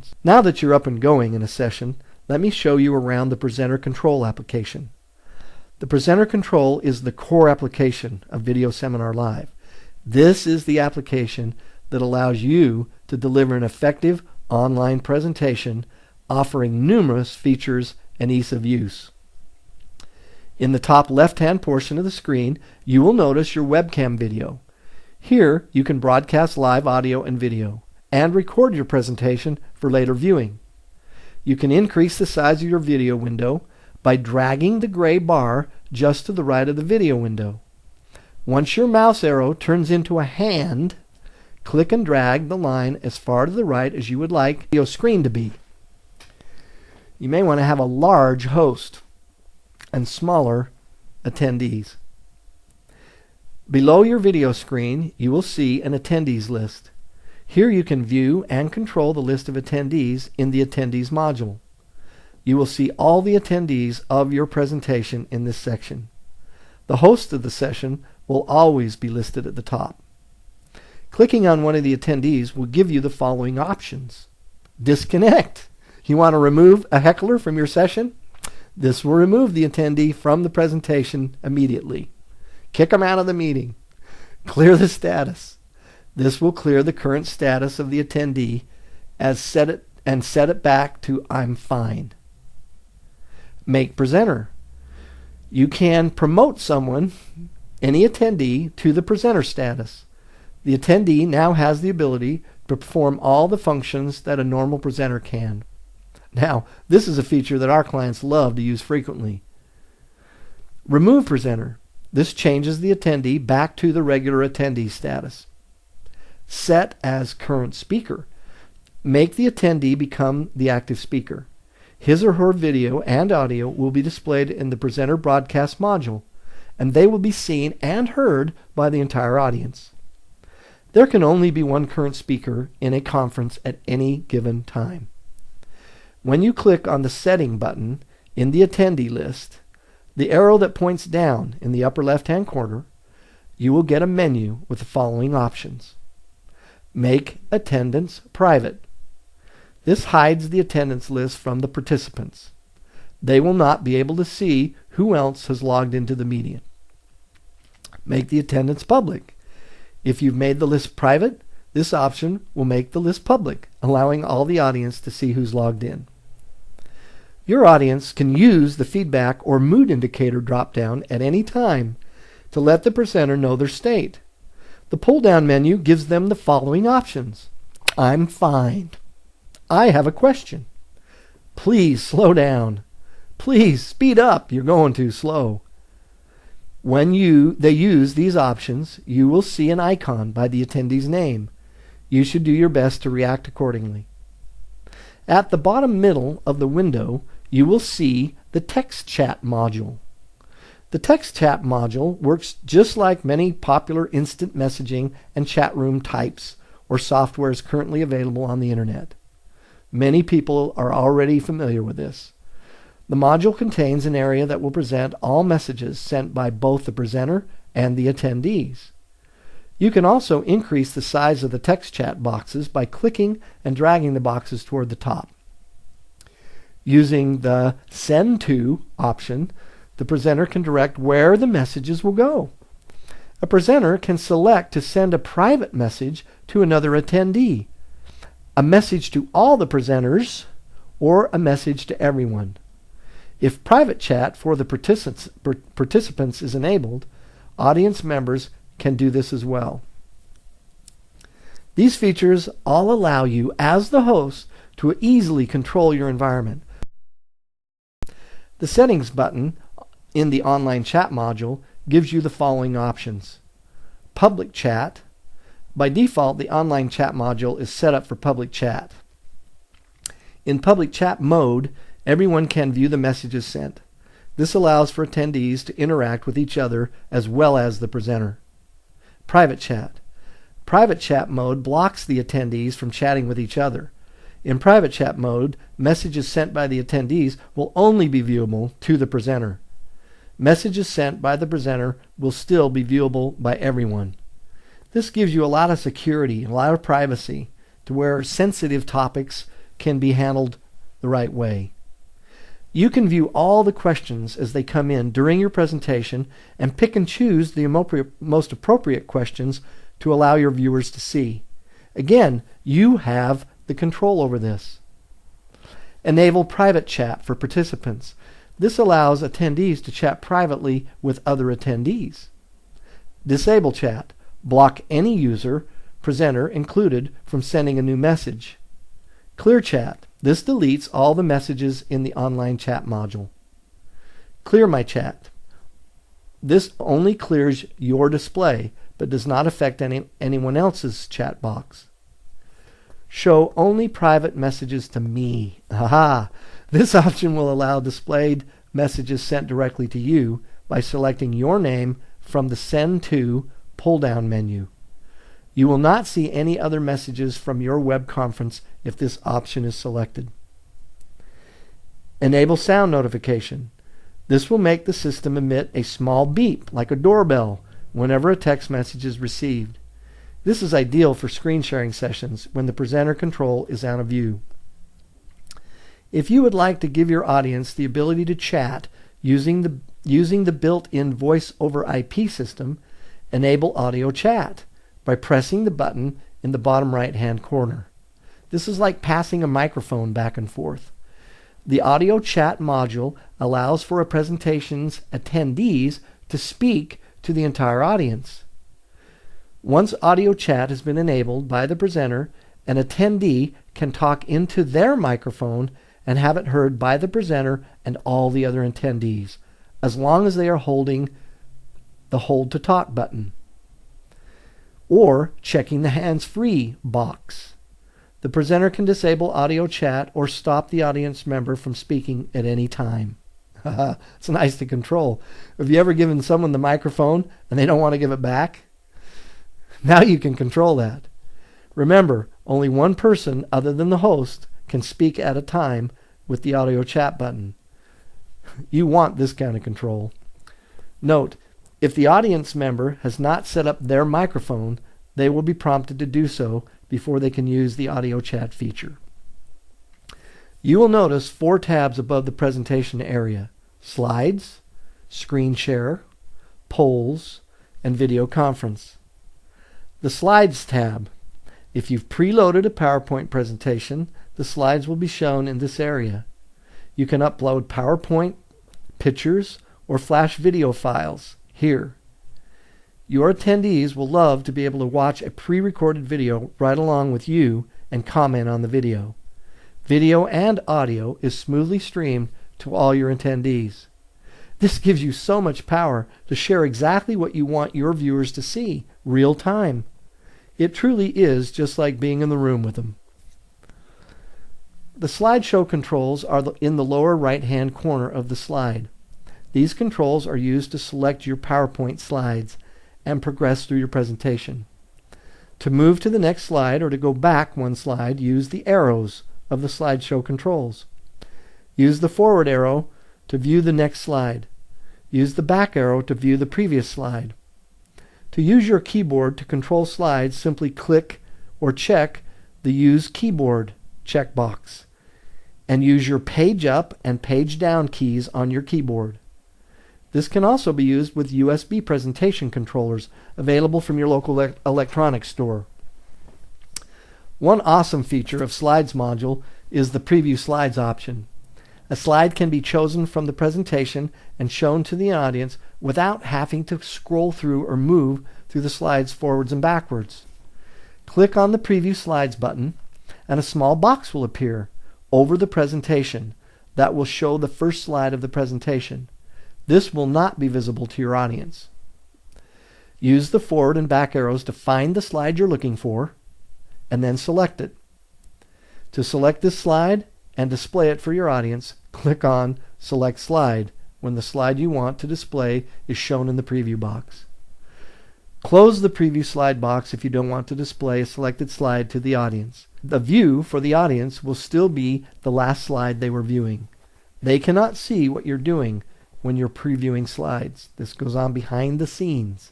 options. Now that you're up and going in a session, let me show you around the Presenter Control application. The Presenter Control is the core application of Video Seminar Live. This is the application that allows you to deliver an effective online presentation offering numerous features and ease of use. In the top left-hand portion of the screen, you will notice your webcam video. Here, you can broadcast live audio and video and record your presentation for later viewing. You can increase the size of your video window by dragging the gray bar just to the right of the video window. Once your mouse arrow turns into a hand, click and drag the line as far to the right as you would like your screen to be. You may want to have a large host and smaller attendees. Below your video screen, you will see an attendees list. Here you can view and control the list of attendees in the attendees module. You will see all the attendees of your presentation in this section. The host of the session will always be listed at the top. Clicking on one of the attendees will give you the following options. Disconnect. You want to remove a heckler from your session? This will remove the attendee from the presentation immediately. Kick them out of the meeting. Clear the status. This will clear the current status of the attendee as set it back to I'm fine. Make presenter. You can promote someone, any attendee, to the presenter status. The attendee now has the ability to perform all the functions that a normal presenter can. Now, this is a feature that our clients love to use frequently. Remove presenter. This changes the attendee back to the regular attendee status. Set as current speaker. Make the attendee become the active speaker. His or her video and audio will be displayed in the presenter broadcast module, and they will be seen and heard by the entire audience. There can only be one current speaker in a conference at any given time. When you click on the setting button in the attendee list, the arrow that points down in the upper left-hand corner, you will get a menu with the following options. Make attendance private. This hides the attendance list from the participants. They will not be able to see who else has logged into the meeting. Make the attendance public. If you've made the list private, this option will make the list public, allowing all the audience to see who's logged in. Your audience can use the feedback or mood indicator drop-down at any time to let the presenter know their state. The pull-down menu gives them the following options. I'm fine. I have a question. Please slow down. Please speed up. You're going too slow. When they use these options, you will see an icon by the attendee's name. You should do your best to react accordingly. At the bottom middle of the window, you will see the text chat module. The text chat module works just like many popular instant messaging and chat room types or softwares currently available on the internet. Many people are already familiar with this. The module contains an area that will present all messages sent by both the presenter and the attendees. You can also increase the size of the text chat boxes by clicking and dragging the boxes toward the top. Using the Send To option, the presenter can direct where the messages will go. A presenter can select to send a private message to another attendee, a message to all the presenters, or a message to everyone. If private chat for the participants is enabled, audience members can do this as well. These features all allow you, as the host, to easily control your environment. The Settings button in the online chat module gives you the following options. Public chat. By default, the online chat module is set up for public chat. In public chat mode, everyone can view the messages sent. This allows for attendees to interact with each other as well as the presenter. Private chat. Private chat mode blocks the attendees from chatting with each other. In private chat mode, messages sent by the attendees will only be viewable to the presenter. Messages sent by the presenter will still be viewable by everyone. This gives you a lot of security, a lot of privacy, to where sensitive topics can be handled the right way. You can view all the questions as they come in during your presentation and pick and choose the most appropriate questions to allow your viewers to see. Again, you have the control over this. Enable private chat for participants. This allows attendees to chat privately with other attendees. Disable chat. Block any user, presenter included, from sending a new message. Clear chat. This deletes all the messages in the online chat module. Clear my chat. This only clears your display, but does not affect anyone else's chat box. Show only private messages to me. Aha! This option will allow displayed messages sent directly to you by selecting your name from the Send To pull-down menu. You will not see any other messages from your web conference if this option is selected. Enable sound notification. This will make the system emit a small beep like a doorbell whenever a text message is received. This is ideal for screen sharing sessions when the presenter control is out of view. If you would like to give your audience the ability to chat using the built-in voice over IP system, enable audio chat by pressing the button in the bottom right-hand corner. This is like passing a microphone back and forth. The audio chat module allows for a presentation's attendees to speak to the entire audience. Once audio chat has been enabled by the presenter, an attendee can talk into their microphone and have it heard by the presenter and all the other attendees, as long as they are holding the Hold to Talk button or checking the hands-free box. The presenter can disable audio chat or stop the audience member from speaking at any time. It's nice to control. Have you ever given someone the microphone and they don't want to give it back? Now you can control that. Remember, only one person other than the host can speak at a time with the audio chat button. You want this kind of control. Note, if the audience member has not set up their microphone, they will be prompted to do so before they can use the audio chat feature. You will notice 4 tabs above the presentation area: Slides, Screen Share, Polls, and Video Conference. The Slides tab. If you've preloaded a PowerPoint presentation, the slides will be shown in this area. You can upload PowerPoint, pictures, or flash video files here. Your attendees will love to be able to watch a pre-recorded video right along with you and comment on the video. Video and audio is smoothly streamed to all your attendees. This gives you so much power to share exactly what you want your viewers to see, real time. It truly is just like being in the room with them. The slideshow controls are in the lower right-hand corner of the slide. These controls are used to select your PowerPoint slides and progress through your presentation. To move to the next slide or to go back one slide, use the arrows of the slideshow controls. Use the forward arrow to view the next slide. Use the back arrow to view the previous slide. To use your keyboard to control slides, simply click or check the Use Keyboard checkbox and use your page up and page down keys on your keyboard. This can also be used with USB presentation controllers available from your local electronics store. One awesome feature of Slides module is the Preview Slides option. A slide can be chosen from the presentation and shown to the audience without having to scroll through or move through the slides forwards and backwards. Click on the Preview Slides button and a small box will appear over the presentation that will show the first slide of the presentation. This will not be visible to your audience. Use the forward and back arrows to find the slide you're looking for and then select it. To select this slide and display it for your audience, click on Select Slide when the slide you want to display is shown in the preview box. Close the preview slide box if you don't want to display a selected slide to the audience. The view for the audience will still be the last slide they were viewing. They cannot see what you're doing when you're previewing slides. This goes on behind the scenes.